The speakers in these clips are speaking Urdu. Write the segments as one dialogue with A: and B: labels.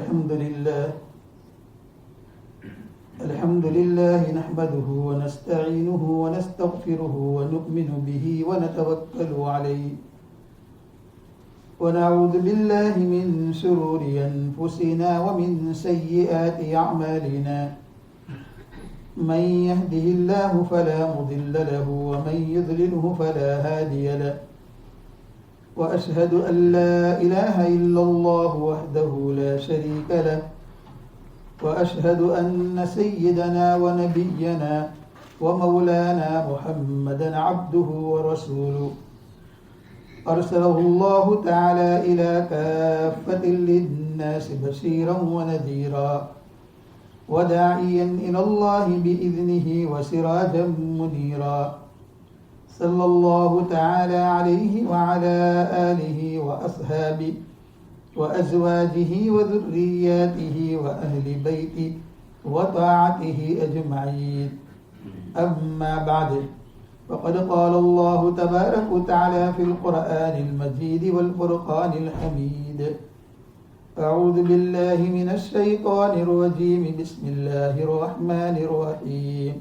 A: الحمد لله نحمده ونستعينه ونستغفره ونؤمن به ونتوكل عليه ونعوذ بالله من شرور أنفسنا ومن سيئات أعمالنا من يهده الله فلا مضل له ومن يضلله فلا هادي له وأشهد أن لا إله إلا الله وحده لا شريك له وأشهد أن سيدنا ونبينا ومولانا محمدا عبده ورسوله أرسله الله تعالى إلى كافة للناس بشيرا ونذيرا وداعيا إلى الله بإذنه وسراجا منيرا صلى الله تعالى عليه وعلى آله وأصحابه وأزواجه وذرياته وأهل بيته وطاعته أجمعين أما بعد فقد قال الله تبارك وتعالى في القرآن المجيد والفرقان الحميد أعوذ بالله من الشيطان الرجيم بسم الله الرحمن الرحيم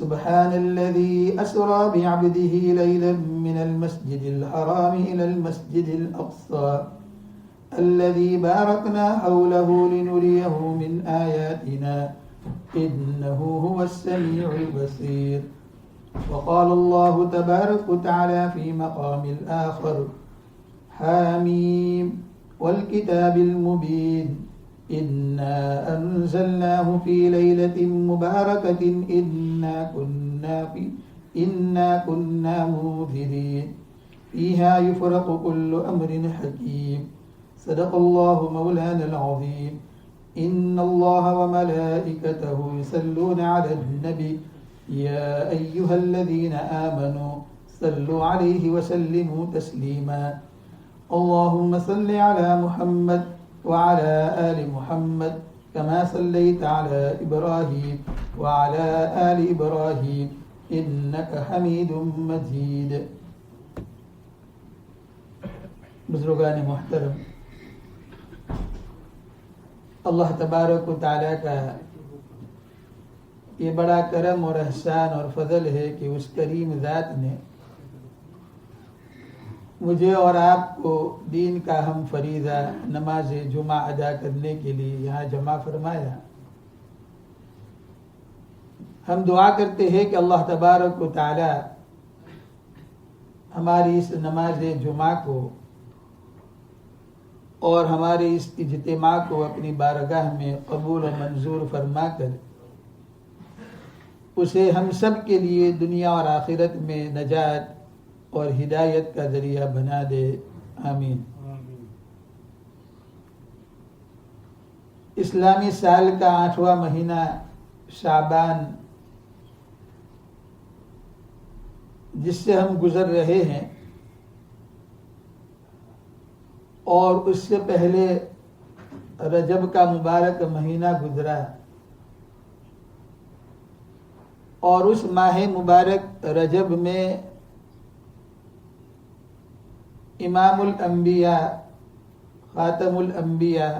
A: سبحان الذي أسرى بعبده ليلا من المسجد الحرام إلى المسجد الأقصى الذي باركنا حوله لنريه من آياتنا إنه هو السميع البصير وقال الله تبارك وتعالى في مقام الآخر حاميم والكتاب المبين إنا أنزلناه في ليلة مباركة إنا كنا منذرين فيها يفرق كل أمر حكيم صدق الله مولانا العظيم إن الله وملائكته يصلون على النبي يا أيها الذين آمنوا صلوا عليه وسلموا تسليما اللهم صل على محمد وعلى آل محمد كما صليت على إبراهيم وعلى آل إبراهيم إنك حميد مجيد. بزرگان محترم، اللہ تبارک و تعالیٰ کا یہ بڑا کرم اور احسان اور فضل ہے کہ اس کریم ذات نے مجھے اور آپ کو دین کا ہم فریضہ نماز جمعہ ادا کرنے کے لیے یہاں جمع فرمایا. ہم دعا کرتے ہیں کہ اللہ تبارک و تعالی ہماری اس نماز جمعہ کو اور ہمارے اس اجتماع کو اپنی بارگاہ میں قبول و منظور فرما کر اسے ہم سب کے لیے دنیا اور آخرت میں نجات اور ہدایت کا ذریعہ بنا دے. آمین. اسلامی سال کا 8واں مہینہ شعبان جس سے ہم گزر رہے ہیں اور اس سے پہلے رجب کا مبارک مہینہ گزرا اور اس ماہ مبارک رجب میں امام الانبیاء خاتم الانبیاء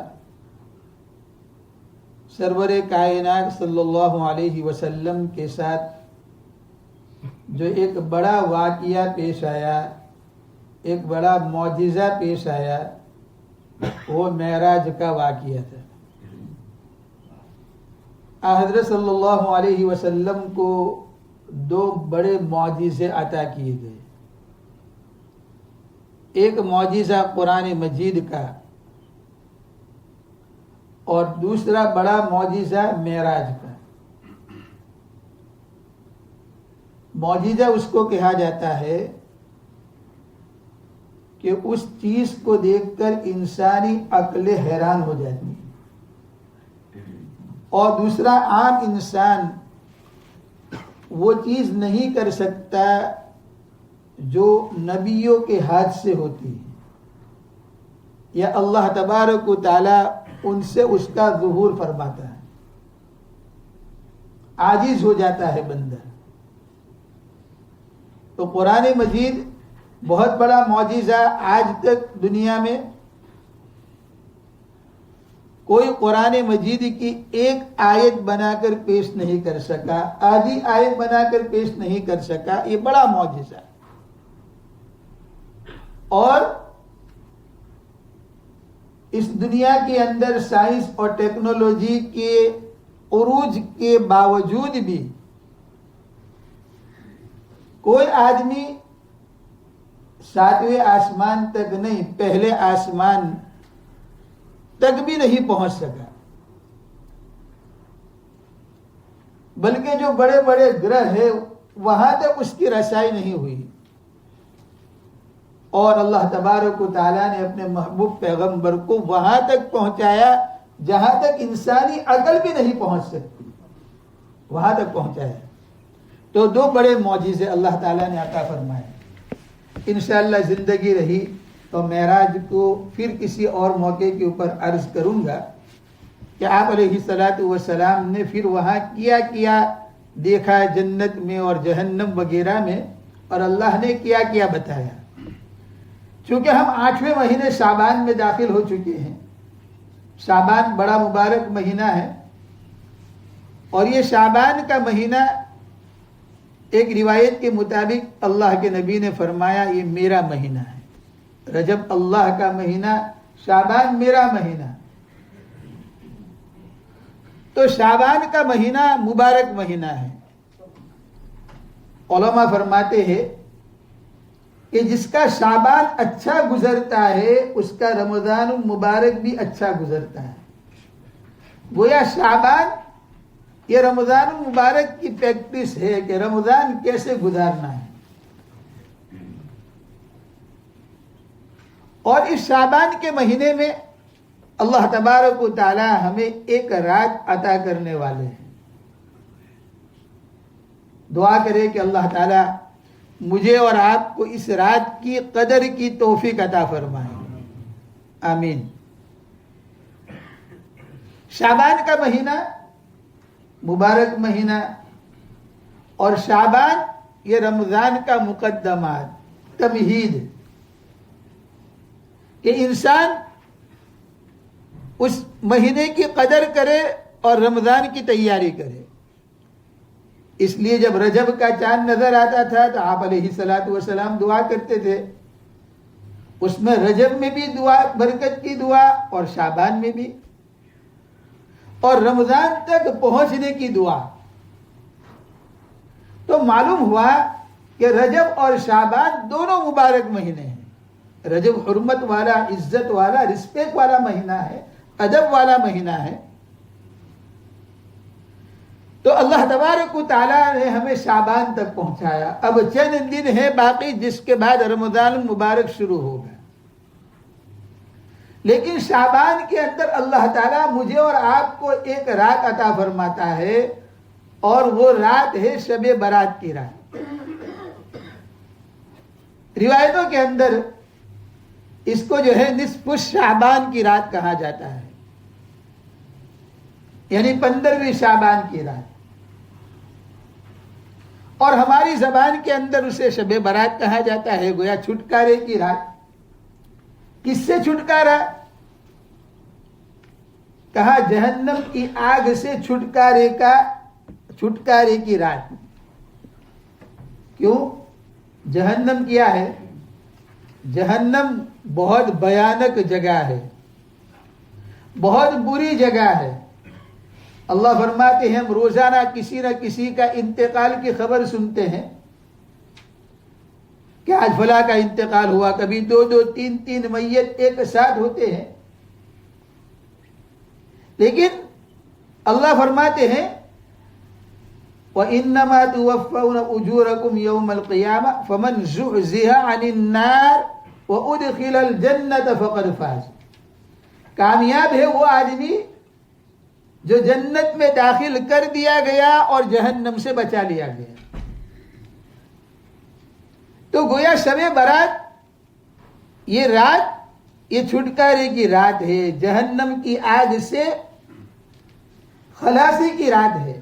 A: سرور کائنات صلی اللہ علیہ وسلم کے ساتھ جو ایک بڑا واقعہ پیش آیا، ایک بڑا معجزہ پیش آیا، وہ معراج کا واقعہ تھا. حضرت صلی اللہ علیہ وسلم کو 2 بڑے معجزے عطا کیے گئے. ایک معجزہ قرآن مجید کا اور دوسرا بڑا معجزہ معراج کا. معجزہ اس کو کہا جاتا ہے کہ اس چیز کو دیکھ کر انسانی عقل حیران ہو جاتی ہے، اور دوسرا عام انسان وہ چیز نہیں کر سکتا جو نبیوں کے ہاتھ سے ہوتی ہے، یا اللہ تبارک و تعالی ان سے اس کا ظہور فرماتا ہے. عاجز ہو جاتا ہے بندہ. تو قرآن مجید بہت بڑا معجزہ آج تک دنیا میں کوئی قرآن مجید کی ایک آیت بنا کر پیش نہیں کر سکا، آدھی آیت بنا کر پیش نہیں کر سکا. یہ بڑا معجزہ ہے. اور اس دنیا کے اندر سائنس اور ٹیکنالوجی کے عروج کے باوجود بھی کوئی آدمی 7ویں آسمان تک نہیں، پہلے آسمان تک بھی نہیں پہنچ سکا. بلکہ جو بڑے بڑے گرہ ہیں وہاں تک اس کی رسائی نہیں ہوئی. اور اللہ تبارک و تعالیٰ نے اپنے محبوب پیغمبر کو وہاں تک پہنچایا جہاں تک انسانی عقل بھی نہیں پہنچ سکتی، وہاں تک پہنچایا. تو 2 بڑے معجزے اللہ تعالیٰ نے عطا فرمائے. انشاءاللہ زندگی رہی تو معراج کو پھر کسی اور موقع کے اوپر عرض کروں گا کہ آپ علیہ الصلاۃ والسلام نے پھر وہاں کیا دیکھا جنت میں اور جہنم وغیرہ میں، اور اللہ نے کیا بتایا. چونکہ ہم 8ویں مہینے شعبان میں داخل ہو چکے ہیں. شعبان بڑا مبارک مہینہ ہے، اور یہ شعبان کا مہینہ ایک روایت کے مطابق اللہ کے نبی نے فرمایا یہ میرا مہینہ ہے. رجب اللہ کا مہینہ، شعبان میرا مہینہ. تو شعبان کا مہینہ مبارک مہینہ ہے. علماء فرماتے ہیں کہ جس کا شعبان اچھا گزرتا ہے اس کا رمضان المبارک بھی اچھا گزرتا ہے. گویا شعبان یہ رمضان المبارک کی پریکٹس ہے کہ رمضان کیسے گزارنا ہے. اور اس شعبان کے مہینے میں اللہ تبارک و تعالی ہمیں ایک رات عطا کرنے والے ہیں. دعا کرے کہ اللہ تعالی مجھے اور آپ کو اس رات کی قدر کی توفیق عطا فرمائے. آمین. شعبان کا مہینہ مبارک مہینہ، اور شعبان یہ رمضان کا مقدمات، تمہید، کہ انسان اس مہینے کی قدر کرے اور رمضان کی تیاری کرے. اس لیے جب رجب کا چاند نظر آتا تھا تو آپ علیہ الصلاۃ والسلام دعا کرتے تھے. اس میں رجب میں بھی دعا، برکت کی دعا، اور شعبان میں بھی، اور رمضان تک پہنچنے کی دعا. تو معلوم ہوا کہ رجب اور شعبان دونوں مبارک مہینے ہیں. رجب حرمت والا، عزت والا، رسپیکٹ والا مہینہ ہے، ادب والا مہینہ ہے. تو اللہ تبارک و تعالیٰ نے ہمیں شعبان تک پہنچایا. اب چند دن ہے باقی جس کے بعد رمضان المبارک شروع ہوگا. لیکن شعبان کے اندر اللہ تعالیٰ مجھے اور آپ کو ایک رات عطا فرماتا ہے، اور وہ رات ہے شب برات کی رات. روایتوں کے اندر اس کو جو ہے نصف شعبان کی رات کہا جاتا ہے، یعنی 15ویں شعبان کی رات. اور ہماری زبان کے اندر اسے شب برات کہا جاتا ہے، گویا چھٹکارے کی رات. کس سے چھٹکارا؟ کہا جہنم کی آگ سے چھٹکارے کی رات. کیوں؟ جہنم کیا ہے؟ جہنم بہت بھیانک جگہ ہے، بہت بری جگہ ہے. اللہ فرماتے ہیں ہم روزانہ کسی نہ کسی کا انتقال کی خبر سنتے ہیں کہ آج فلاں کا انتقال ہوا. کبھی 2 3 میت ایک ساتھ ہوتے ہیں. لیکن اللہ فرماتے ہیں وَإِنَّمَا تُوَفَّوْنَ أُجُورَكُمْ يَوْمَ الْقِيَامَةِ فَمَنْ زُحْزِحَ عَنِ النَّارِ وَأُدْخِلَ الْجَنَّةَ فَقَدْ فَازَ. کامیاب ہے وہ آدمی جو جنت میں داخل کر دیا گیا اور جہنم سے بچا لیا گیا. تو گویا شب برات یہ رات یہ چھٹکارے کی رات ہے، جہنم کی آگ سے خلاصی کی رات ہے.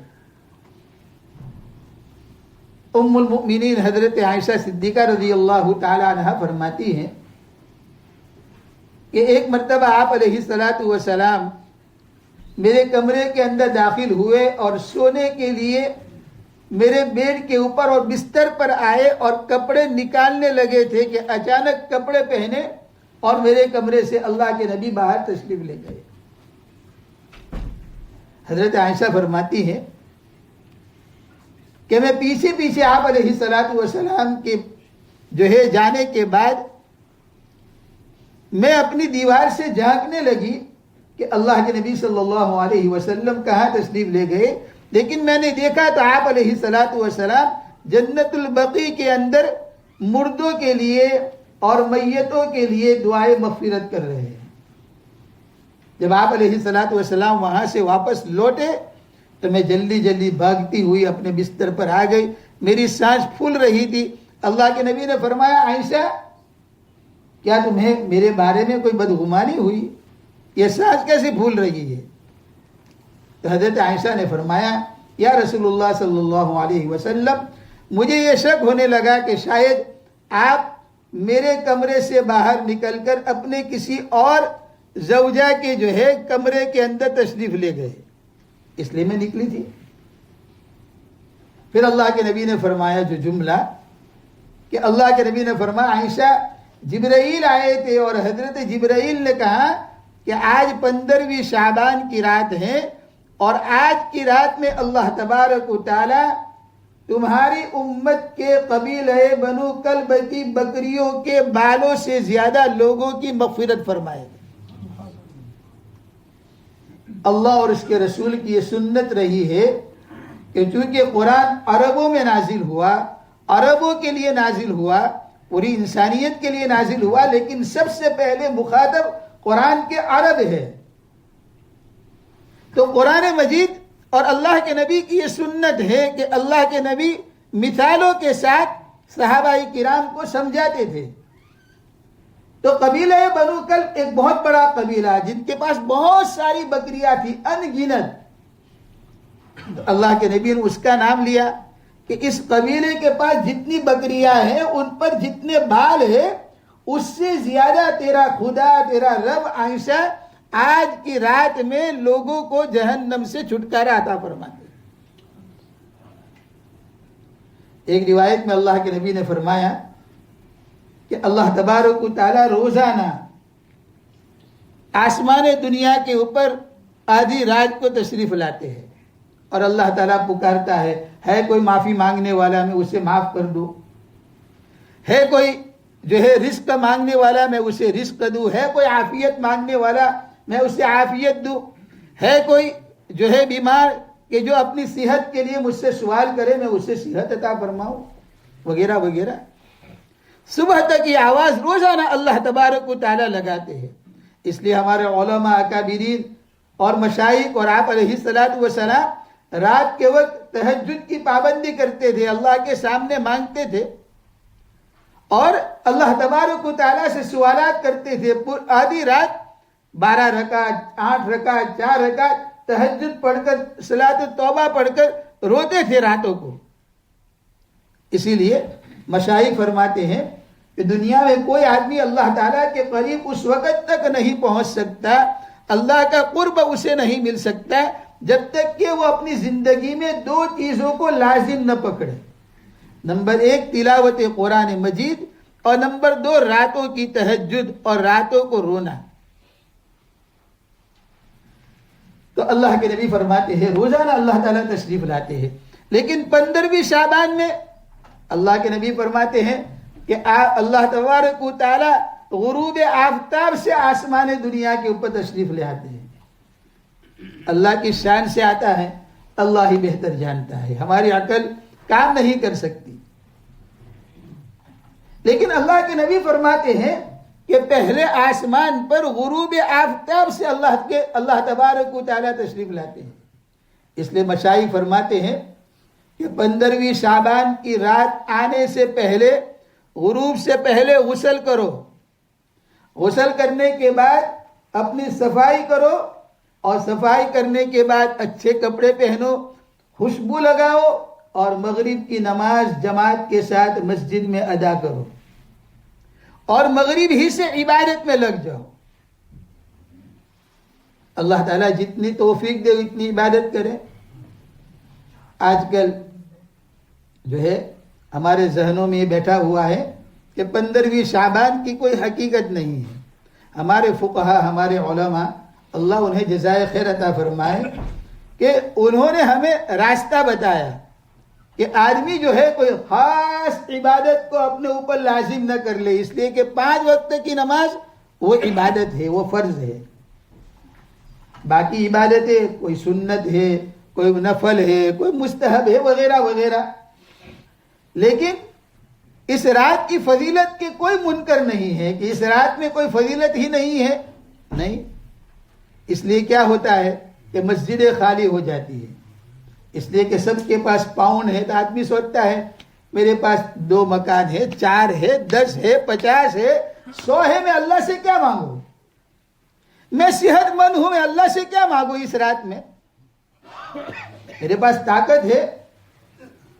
A: ام المؤمنین حضرت عائشہ صدیقہ رضی اللہ تعالی عنہ فرماتی ہیں کہ ایک مرتبہ آپ علیہ الصلاۃ والسلام میرے کمرے کے اندر داخل ہوئے اور سونے کے لیے میرے بیڈ کے اوپر اور بستر پر آئے اور کپڑے نکالنے لگے تھے کہ اچانک کپڑے پہنے اور میرے کمرے سے اللہ کے نبی باہر تشریف لے گئے۔ حضرت عائشہ فرماتی ہیں کہ میں پیچھے پیچھے آپ علیہ الصلوۃ والسلام کے جانے کے بعد میں اپنی دیوار سے جھانکنے لگی کہ اللہ کے نبی صلی اللہ علیہ وسلم کہاں تشریف لے گئے، لیکن میں نے دیکھا تو آپ علیہ الصلوۃ والسلام جنت البقیع کے اندر مردوں کے لیے اور میتوں کے لیے دعائے مغفرت کر رہے ہیں۔ جب آپ علیہ الصلوۃ والسلام وہاں سے واپس لوٹے تو میں جلدی جلدی بھاگتی ہوئی اپنے بستر پر آ گئی، میری سانس پھول رہی تھی۔ اللہ کے نبی نے فرمایا عائشہ کیا تمہیں میرے بارے میں کوئی بدگمانی ہوئی؟ یہ سانس کیسے پھول رہی ہے؟ تو حضرت عائشہ نے فرمایا یا رسول اللہ صلی اللہ علیہ وسلم مجھے یہ شک ہونے لگا کہ شاید آپ میرے کمرے سے باہر نکل کر اپنے کسی اور زوجہ کے کمرے کے اندر تشریف لے گئے، اس لیے میں نکلی تھی۔ پھر اللہ کے نبی نے فرمایا جو جملہ کہ اللہ کے نبی نے فرمایا عائشہ جبرائیل آئے تھے اور حضرت جبرائیل نے کہا کہ آج 15ویں شعبان کی رات ہے اور آج کی رات میں اللہ تبارک و تعالی تمہاری امت کے قبیلہ بنو کلب کی بکریوں کے بالوں سے زیادہ لوگوں کی مغفرت فرمائے گا۔ اللہ اور اس کے رسول کی یہ سنت رہی ہے کہ چونکہ قرآن عربوں میں نازل ہوا، عربوں کے لیے نازل ہوا، پوری انسانیت کے لیے نازل ہوا، لیکن سب سے پہلے مخاطب قرآن کے عرب ہے۔ تو قرآن مجید اور اللہ کے نبی کی یہ سنت ہے کہ اللہ کے نبی مثالوں کے ساتھ صحابہ کرام کو سمجھاتے تھے۔ تو قبیلہ بنو کلب ایک بہت بڑا قبیلہ جن کے پاس بہت ساری بکریاں تھی ان گنت، تو اللہ کے نبی نے اس کا نام لیا کہ اس قبیلے کے پاس جتنی بکریاں ہیں ان پر جتنے بال ہیں اس سے زیادہ تیرا خدا تیرا رب عائشہ آج کی رات میں لوگوں کو جہنم سے چھٹکارا عطا فرماتے۔ ایک روایت میں اللہ کے نبی نے فرمایا کہ اللہ تبارک و تعالی روزانہ آسمان دنیا کے اوپر آدھی رات کو تشریف لاتے ہیں اور اللہ تعالیٰ پکارتا ہے کوئی معافی مانگنے والا میں اسے معاف کر دوں، ہے کوئی رزق مانگنے والا میں اسے رزق دوں، ہے کوئی عافیت مانگنے والا میں اسے عافیت دوں، ہے کوئی بیمار کہ جو اپنی صحت کے لیے مجھ سے سوال کرے میں اسے صحت عطا فرماؤں، وغیرہ وغیرہ۔ صبح تک یہ آواز روزانہ اللہ تبارک و تعالیٰ لگاتے ہیں۔ اس لیے ہمارے علماء اکابرین اور مشائخ اور آپ علیہ الصلوۃ والسلام رات کے وقت تہجد کی پابندی کرتے تھے، اللہ کے سامنے مانگتے تھے اور اللہ تبارک و تعالیٰ سے سوالات کرتے تھے۔ آدھی رات 12 رکعت 8 رکعت 4 رکعت تہجد پڑھ کر صلاۃ التوبہ پڑھ کر روتے تھے راتوں کو۔ اسی لیے مشائخ فرماتے ہیں کہ دنیا میں کوئی آدمی اللہ تعالیٰ کے قریب اس وقت تک نہیں پہنچ سکتا، اللہ کا قرب اسے نہیں مل سکتا جب تک کہ وہ اپنی زندگی میں 2 چیزوں کو لازم نہ پکڑے۔ نمبر 1 تلاوت قرآن مجید اور نمبر 2 راتوں کی تہجد اور راتوں کو رونا۔ تو اللہ کے نبی فرماتے ہیں روزانہ اللہ تعالیٰ تشریف لاتے ہیں، لیکن 15ویں شعبان میں اللہ کے نبی فرماتے ہیں کہ اللہ تبارک و تعالیٰ غروب آفتاب سے آسمان دنیا کے اوپر تشریف لے آتے ہیں۔ اللہ کی شان سے آتا ہے، اللہ ہی بہتر جانتا ہے، ہماری عقل کام نہیں کر سکتی۔ لیکن اللہ کے نبی فرماتے ہیں کہ پہلے آسمان پر غروب آفتاب سے اللہ تبارک و تعالیٰ تشریف لاتے ہیں۔ اس لیے مشائخ فرماتے ہیں کہ 15ویں شعبان کی رات آنے سے پہلے غروب سے پہلے غسل کرو، غسل کرنے کے بعد اپنی صفائی کرو اور صفائی کرنے کے بعد اچھے کپڑے پہنو، خوشبو لگاؤ اور مغرب کی نماز جماعت کے ساتھ مسجد میں ادا کرو اور مغرب ہی سے عبادت میں لگ جاؤ۔ اللہ تعالیٰ جتنی توفیق دے اتنی عبادت کریں. آج کل جو ہے ہمارے ذہنوں میں یہ بیٹھا ہوا ہے کہ 15ویں شعبان کی کوئی حقیقت نہیں ہے. ہمارے فقہا، ہمارے علماء، اللہ انہیں جزائے خیر عطا فرمائے کہ انہوں نے ہمیں راستہ بتایا کہ آدمی جو ہے کوئی خاص عبادت کو اپنے اوپر لازم نہ کر لے، اس لیے کہ 5 وقت کی نماز وہ عبادت ہے، وہ فرض ہے. باقی عبادتیں کوئی سنت ہے، کوئی نفل ہے، کوئی مستحب ہے، وغیرہ وغیرہ. لیکن اس رات کی فضیلت کے کوئی منکر نہیں ہے کہ اس رات میں کوئی فضیلت ہی نہیں ہے. نہیں، اس لیے کیا ہوتا ہے کہ مسجدیں خالی ہو جاتی ہے، اس لیے کہ سب کے پاس پاؤنڈ ہے تو آدمی سوچتا ہے میرے پاس 2 مکان ہے، 4 ہے، 10 ہے، 50 ہے، 100 ہے، میں اللہ سے کیا مانگوں؟ میں صحت مند ہوں، میں اللہ سے کیا مانگوں اس رات میں؟ میرے پاس طاقت ہے،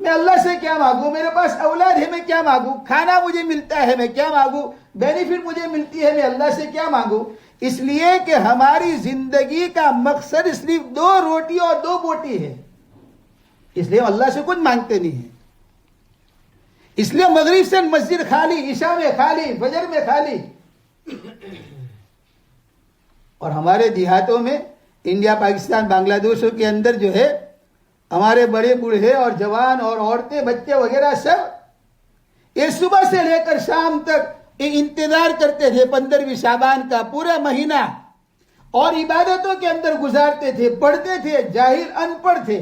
A: میں اللہ سے کیا مانگوں؟ میرے پاس اولاد ہے، میں کیا مانگوں؟ کھانا مجھے ملتا ہے، میں کیا مانگوں؟ بینیفٹ مجھے ملتی ہے، میں اللہ سے کیا مانگوں؟ اس لیے کہ ہماری زندگی کا مقصد صرف 2 روٹی اور 2 بوٹی ہے، اس لیے ہم اللہ سے کچھ مانگتے نہیں ہیں. اس لیے مغرب سے مسجد خالی، عشاء میں خالی، فجر میں خالی. اور ہمارے دیہاتوں میں، انڈیا، پاکستان، بنگلہ دیشوں کے اندر جو ہے ہمارے بڑے بوڑھے اور جوان اور عورتیں، بچے وغیرہ سب یہ صبح سے لے کر شام تک یہ انتظار کرتے تھے 15ویں شعبان کا پورا مہینہ، اور عبادتوں کے اندر گزارتے تھے، پڑھتے تھے، جاہل ان پڑھ تھے.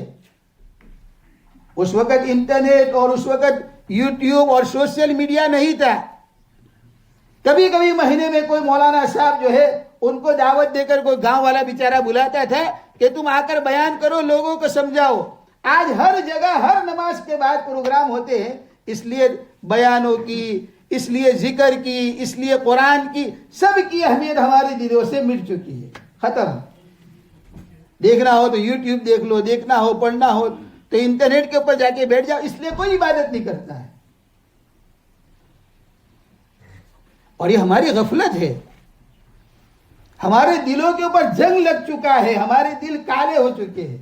A: اس وقت انٹرنیٹ اور اس وقت یوٹیوب اور سوشل میڈیا نہیں تھا. کبھی کبھی مہینے میں کوئی مولانا صاحب جو ہے ان کو دعوت دے کر کوئی گاؤں والا بیچارہ بلاتا تھا کہ تم آ کر بیان کرو، لوگوں کو سمجھاؤ. آج ہر جگہ ہر نماز کے بعد پروگرام ہوتے ہیں، اس لیے بیانوں کی، اس لیے ذکر کی، اس لیے قرآن کی، سب کی اہمیت ہمارے دلوں سے مٹ چکی ہے، ختم. دیکھنا ہو تو یوٹیوب دیکھ لو، دیکھنا ہو، پڑھنا ہو تو انٹرنیٹ کے اوپر جا کے بیٹھ جاؤ، اس لیے کوئی عبادت نہیں کرتا ہے. اور یہ ہماری غفلت ہے. ہمارے دلوں کے اوپر جنگ لگ چکا ہے، ہمارے دل کالے ہو چکے ہیں.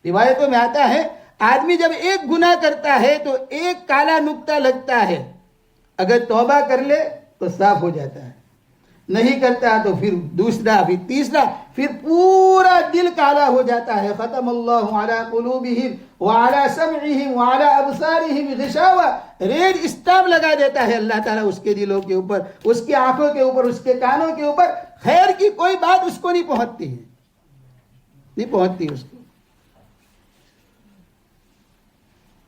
A: روایتوں میں آتا ہے آدمی جب ایک گناہ کرتا ہے تو ایک کالا نقطہ لگتا ہے، اگر توبہ کر لے تو صاف ہو جاتا ہے، نہیں کرتا تو پھر دوسرا، پھر تیسرا، پھر پورا دل کالا ہو جاتا ہے. ختم اللہ علی قلوبہم وعلی سمعہم وعلی ابصارہم غشاوہ، ریڈ اسٹامپ لگا دیتا ہے اللہ تعالیٰ اس کے دلوں کے اوپر، اس کی آنکھوں کے اوپر، اس کے کانوں کے اوپر. خیر کی کوئی بات اس کو نہیں پہنچتی ہے، نہیں پہنچتی اس کو.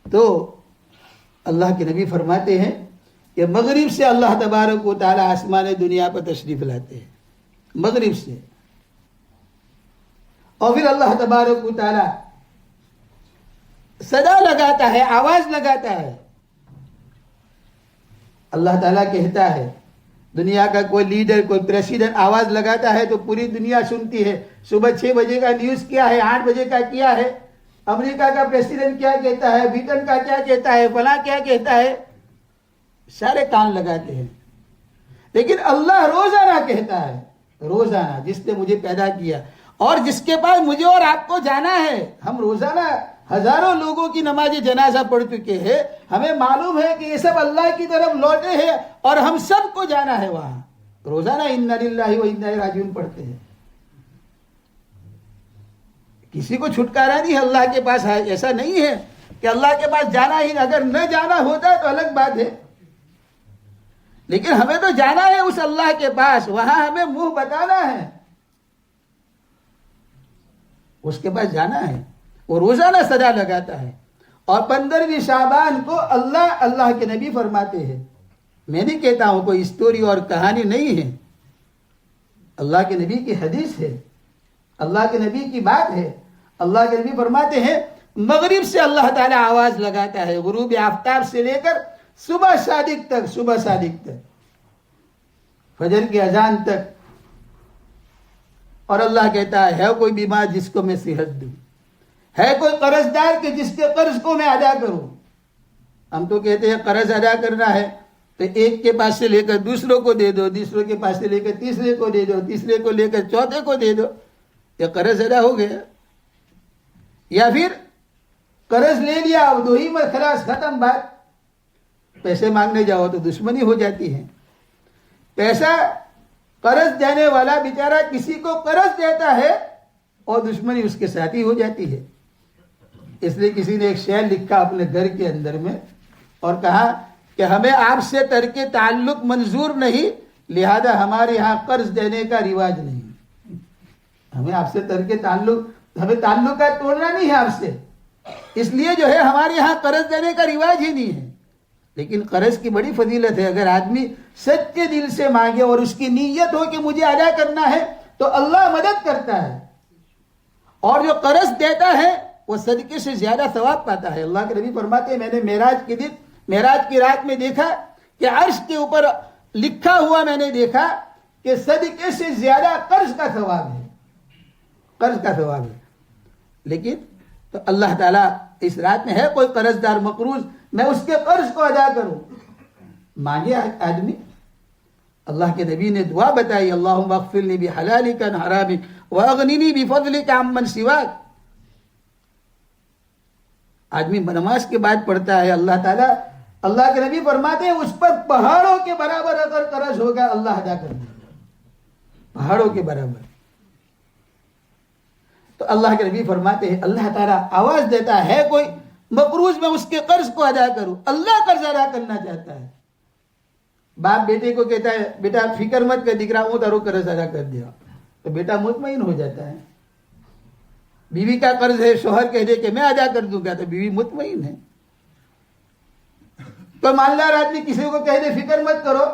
A: تو اللہ کے نبی فرماتے ہیں کہ مغرب سے اللہ تبارک و تعالی آسمان دنیا پر تشریف لاتے ہیں، مغرب سے. اور پھر اللہ تبارک و تعالی صدا لگاتا ہے، آواز لگاتا ہے. اللہ تعالیٰ کہتا ہے دنیا کا کوئی لیڈر، کوئی پریسیڈنٹ آواز لگاتا ہے تو پوری دنیا سنتی ہے. صبح 6 بجے کا نیوز کیا ہے، 8 بجے کا کیا ہے، امریکہ کا پریسیڈنٹ کیا کہتا ہے، برٹن کا کیا کہتا ہے، فلاں کیا کہتا ہے، سارے کان لگاتے ہیں. لیکن اللہ روزانہ کہتا ہے، روزانہ جس نے مجھے پیدا کیا اور جس کے پاس مجھے اور آپ کو جانا ہے. ہم روزانہ ہزاروں لوگوں کی نماز جنازہ پڑھ چکے ہیں، ہمیں معلوم ہے کہ یہ سب اللہ کی طرف لوٹے ہیں اور ہم سب کو جانا ہے وہاں. روزانہ انا للہ و انا الیہ راجعون پڑھتے ہیں. کسی کو چھٹکارا نہیں ہے اللہ کے پاس. ایسا نہیں ہے کہ اللہ کے پاس جانا ہی، اگر نہ جانا ہوتا تو الگ بات ہے، لیکن ہمیں تو جانا ہے اس اللہ کے پاس، وہاں ہمیں منہ بتانا ہے، اس کے پاس جانا ہے. وہ روزانہ صدا لگاتا ہے. اور 15ویں شعبان کو اللہ کے نبی فرماتے ہیں، میں نہیں کہتا ہوں، کوئی اسٹوری اور کہانی نہیں ہے، اللہ کے نبی کی حدیث ہے، اللہ کے نبی کی بات ہے. اللہ کے نبی فرماتے ہیں مغرب سے اللہ تعالیٰ آواز لگاتا ہے، غروب آفتاب سے لے کر صبح صادق تک، فجر کی اذان تک. اور اللہ کہتا ہے کوئی بیمار جس کو میں صحت دوں، ہے کوئی قرض دار کہ جس کے قرض کو میں ادا کروں. ہم تو کہتے ہیں قرض ادا کرنا ہے تو ایک کے پاس سے لے کر دوسروں کو دے دو، دوسروں کے پاس سے لے کر تیسرے کو دے دو، تیسرے کو لے کر چوتھے کو دے دو. یہ قرض ادا ہو گیا. یا پھر قرض لے لیا اب 2 ہی میں خلاص ختم بات. پیسے مانگنے جاؤ تو دشمنی ہو جاتی ہے. پیسہ قرض دینے والا بیچارہ کسی کو قرض دیتا ہے اور دشمنی اس کے ساتھ ہی ہو جاتی ہے. اس لیے کسی نے ایک شعر لکھا اپنے گھر کے اندر میں اور کہا کہ ہمیں آپ سے ترک تعلق منظور نہیں، لہذا ہمارے یہاں قرض دینے کا رواج نہیں. ہمیں آپ سے ترک تعلق، ہمیں تعلقات توڑنا نہیں ہے آپ سے، اس لیے جو ہے ہمارے یہاں قرض دینے کا رواج ہی نہیں ہے. لیکن قرض کی بڑی فضیلت ہے. اگر آدمی سچے دل سے مانگے اور اس کی نیت ہو کہ مجھے ادا کرنا ہے تو اللہ مدد کرتا ہے. اور جو قرض دیتا ہے وہ صدقے سے زیادہ ثواب پاتا ہے. اللہ کے نبی فرماتے ہیں میں نے معراج کی رات میں دیکھا کہ عرش کے اوپر لکھا ہوا میں نے دیکھا کہ صدقے سے زیادہ قرض کا ثواب ہے. قرض کا ثواب ہے. لیکن تو اللہ تعالیٰ اس رات میں ہے کوئی قرض دار مقروض، میں اس کے قرض کو ادا کروں. مانگے آدمی. اللہ کے نبی نے دعا بتائی اللہم اغفر لی بحلالک عن حرامک واغننی بفضلک عمن سواک. آدمی نماز کے بعد پڑھتا ہے اللہ تعالیٰ، اللہ کے نبی فرماتے ہیں اس پر پہاڑوں کے برابر اگر قرض ہوگا اللہ ادا کر دے گا. پہاڑوں کے برابر. تو اللہ کے نبی فرماتے ہیں اللہ تعالیٰ آواز دیتا ہے کوئی مقروض میں اس کے قرض کو ادا کروں. اللہ قرض ادا کرنا چاہتا ہے. باپ بیٹے کو کہتا ہے بیٹا فکر مت کر دکھ رہا ہوں تارو قرض ادا کر دیا، تو بیٹا مطمئن ہو جاتا ہے. بیوی کا قرض ہے، شوہر کہہ دے کہ میں ادا کر دوں گا تو بیوی مطمئن ہے. تو مالدار آدمی کسی کو کہہ دے فکر مت کرو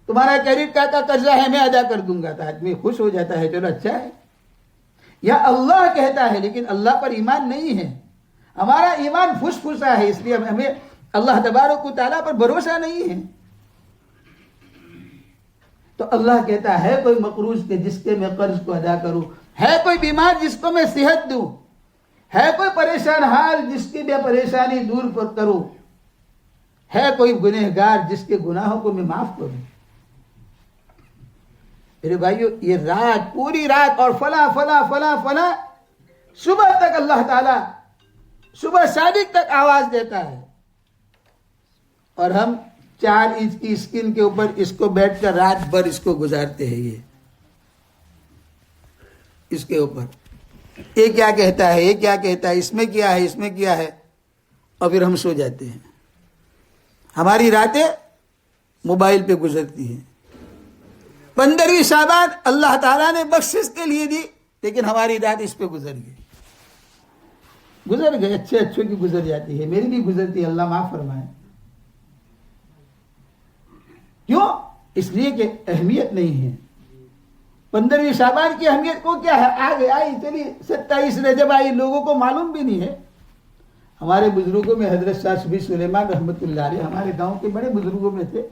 A: تمہارا کریڈٹ کارڈ کا قرضہ ہے میں ادا کر دوں گا تو آدمی خوش ہو جاتا ہے چلو اچھا ہے. یا اللہ کہتا ہے لیکن اللہ پر ایمان نہیں ہے، ہمارا ایمان پھس پھسا ہے، اس لیے ہمیں اللہ تبارک و تعالیٰ پر بھروسہ نہیں ہے. تو اللہ کہتا ہے کوئی مقروض کے جس کے میں قرض کو ادا کروں، ہے کوئی بیمار جس کو میں صحت دوں، ہے کوئی پریشان حال جس کی میں پریشانی دور پر کروں، ہے کوئی گنہگار جس کے گناہوں کو میں معاف کروں. میرے بھائیو یہ رات پوری رات اور فلاں فلاں فلاں فلاں صبح تک اللہ تعالیٰ صبح صادق تک آواز دیتا ہے اور ہم 4 انچ کی اسکرین کے اوپر اس کو بیٹھ کر رات بھر اس کو گزارتے ہیں. یہ اس کے اوپر یہ کیا کہتا ہے، یہ کیا کہتا ہے، اس میں کیا ہے، اس میں کیا ہے، اور پھر ہم سو جاتے ہیں. ہماری راتیں موبائل پہ گزرتی ہیں. 15ویں شعبان اللہ تعالیٰ نے بخشش کے لیے دی لیکن ہماری رات اس پہ گزر گئے. اچھے اچھوں کی گزر جاتی ہے، میری بھی گزرتی ہے، اللہ معاف فرمائے. کیوں؟ اس لیے کہ اہمیت نہیں ہے. 15ویں شعبان کی اہمیت کو کیا ہے، آگے آئی چلی 27 رجب آئی، لوگوں کو معلوم بھی نہیں ہے. ہمارے بزرگوں میں حضرت شاہ صفی سلیمان رحمۃ اللہ علیہ ہمارے گاؤں کے بڑے بزرگوں میں تھے،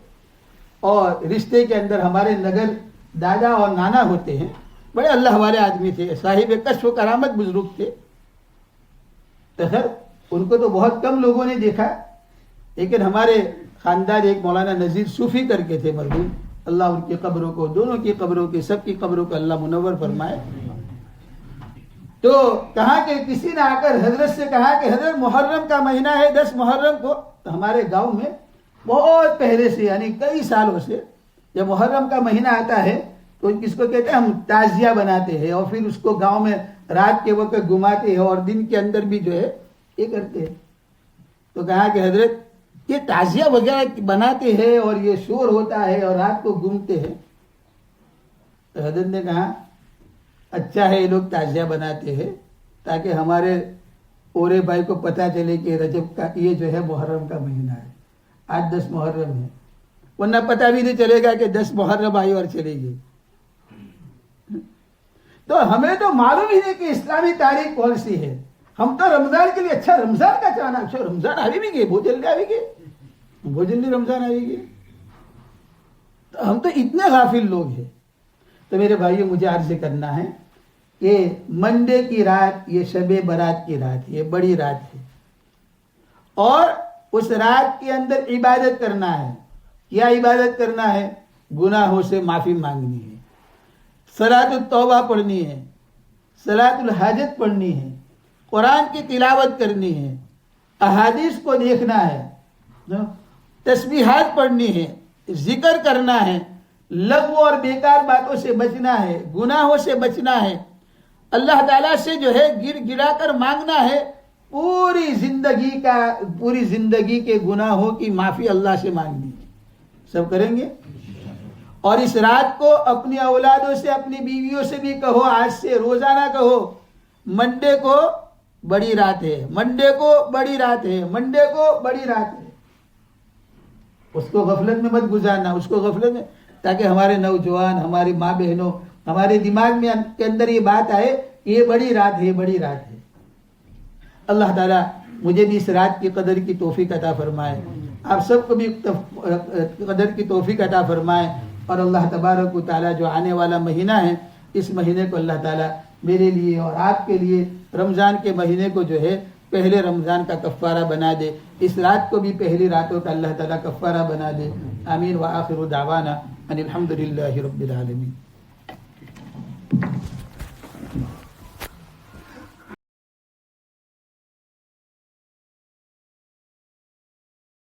A: اور رشتے کے اندر ہمارے نگر دادا اور نانا ہوتے ہیں، بڑے اللہ والے آدمی تھے، صاحب کشف و کرامت بزرگ تھے. تو خیر ان کو تو بہت کم لوگوں نے دیکھا، لیکن ہمارے خاندان ایک مولانا نذیر صوفی کر کے تھے مرحوم، اللہ ان کی قبروں کو، دونوں کی قبروں کی، سب کی قبروں کو اللہ منور فرمائے. تو کہا کہ کسی نے آ کر حضرت سے کہا کہ حضرت محرم کا مہینہ ہے 10 محرم کو. تو ہمارے گاؤں میں بہت پہلے سے یعنی کئی سالوں سے جب محرم کا مہینہ آتا ہے تو کس کو کہتے ہیں، ہم تعزیہ بناتے ہیں اور پھر اس کو گاؤں میں رات کے وقت گھماتے ہیں اور دن کے اندر بھی جو ہے یہ کرتے ہیں. تو کہا کہ حضرت یہ تعزیہ وغیرہ بناتے ہیں اور یہ شور ہوتا ہے اور رات کو گھومتے ہیں. تو حضرت نے کہا اچھا ہے یہ لوگ تعزیہ بناتے ہیں تاکہ ہمارے اورے بھائی کو پتہ چلے کہ رجب کا یہ جو ہے محرم کا مہینہ ہے، آج 10 محرم ہے، ورنہ پتہ بھی نہیں چلے گا کہ 10 محرم آئی اور چلے گی. تو ہمیں تو معلوم ہی نہیں کہ اسلامی تاریخ کون سی ہے. ہم تو رمضان کے لیے اچھا رمضان کا چاہنا، اچھا رمضان آئی بھی گئے، بہت جلدی آئی گئے، بہت جلدی رمضان آئی گئے. تو ہم تو اتنے غافل لوگ ہیں. تو میرے بھائیو مجھے عرض کرنا ہے کہ منڈے کی رات یہ شب برات کی رات، یہ بڑی رات ہے، اور اس رات کے اندر عبادت کرنا ہے. کیا عبادت کرنا ہے؟ گناہوں سے معافی مانگنی ہے، صلاۃ التوبہ پڑھنی ہے، صلاۃ الحاجت پڑھنی ہے، قرآن کی تلاوت کرنی ہے، احادیث کو دیکھنا ہے، تسبیحات پڑھنی ہے، ذکر کرنا ہے، لغو اور بیکار باتوں سے بچنا ہے، گناہوں سے بچنا ہے، اللہ تعالیٰ سے جو ہے گر گرا کر مانگنا ہے، پوری زندگی کے گناہوں کی معافی اللہ سے مانگنی ہے. سب کریں گے؟ اور اس رات کو اپنی اولادوں سے، اپنی بیویوں سے بھی کہو، آج سے روزانہ کہو، منڈے کو بڑی رات ہے، منڈے کو بڑی رات ہے، منڈے کو بڑی رات ہے. اس کو غفلت میں مت گزارنا، اس کو غفلت میں، تاکہ ہمارے نوجوان، ہماری ماں بہنوں، ہمارے دماغ میں کے اندر یہ بات آئے کہ یہ بڑی رات ہے، یہ بڑی رات ہے. اللہ تعالیٰ مجھے بھی اس رات کی قدر کی توفیق عطا فرمائے، آپ سب کو بھی قدر کی توفیق عطا فرمائے. اور اللہ تبارک و تعالیٰ جو آنے والا مہینہ ہے، اس مہینے کو اللہ تعالیٰ میرے لیے اور آپ کے لیے رمضان کے مہینے کو جو ہے پہلے رمضان کا کفارہ بنا دے، اس رات کو بھی پہلی راتوں کا اللہ تعالیٰ کفارہ بنا دے. آمین. وآخر دعوانا ان الحمد للہ رب العالمین.